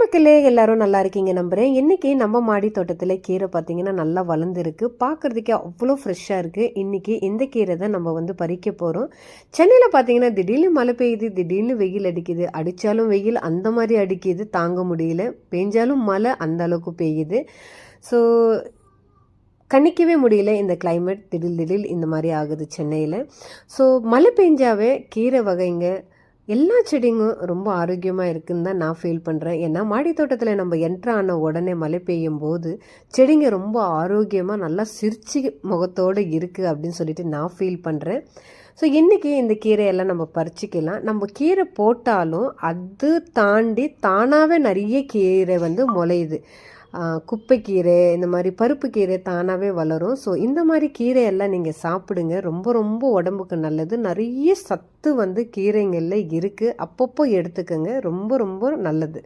மக்களே எல்லாரும் நல்லா இருக்கீங்க நம்புறேன். இன்னைக்கு நம்ம மாடி தோட்டத்தில் கீரை பார்த்தீங்கன்னா நல்லா வளர்ந்துருக்கு. பார்க்குறதுக்கே அவ்வளோ ஃப்ரெஷ்ஷாக இருக்குது. இன்றைக்கி இந்த கீரை தான் நம்ம வந்து பறிக்க போகிறோம். சென்னையில் பார்த்தீங்கன்னா திடீர்னு மழை பெய்யுது, திடீர்னு வெயில் அடிக்குது. அடித்தாலும் வெயில் அந்த மாதிரி அடிக்குது, தாங்க முடியல. பெஞ்சாலும் மழை அந்த அளவுக்கு பெய்யுது. ஸோ கணிக்கவே முடியல இந்த கிளைமேட். திடீர் இந்த மாதிரி ஆகுது சென்னையில். ஸோ மழை பெஞ்சாவே கீரை வகைங்க எல்லா செடிங்களும் ரொம்ப ஆரோக்கியமாக இருக்குதுன்னு தான் நான் ஃபீல் பண்ணுறேன். ஏன்னா மாடி தோட்டத்தில் நம்ம என்ட்ரு ஆன உடனே மழை பெய்யும் போது செடிங்க ரொம்ப ஆரோக்கியமாக நல்லா சிரிச்சு முகத்தோடு இருக்குது அப்படின்னு சொல்லிட்டு நான் ஃபீல் பண்ணுறேன். ஸோ இன்றைக்கி இந்த கீரையெல்லாம் நம்ம பறிச்சிக்கலாம். நம்ம கீரை போட்டாலும் அது தாண்டி தானாகவே நிறைய கீரை வந்து முளையுது. குப்பைக்கீரை, இந்த மாதிரி பருப்பு கீரை தானாகவே வளரும். ஸோ இந்த மாதிரி கீரையெல்லாம் நீங்கள் சாப்பிடுங்க. ரொம்ப ரொம்ப உடம்புக்கு நல்லது. நிறைய சத்து வந்து கீரைங்களில் இருக்குது. அப்பப்போ எடுத்துக்கோங்க. ரொம்ப ரொம்ப நல்லது.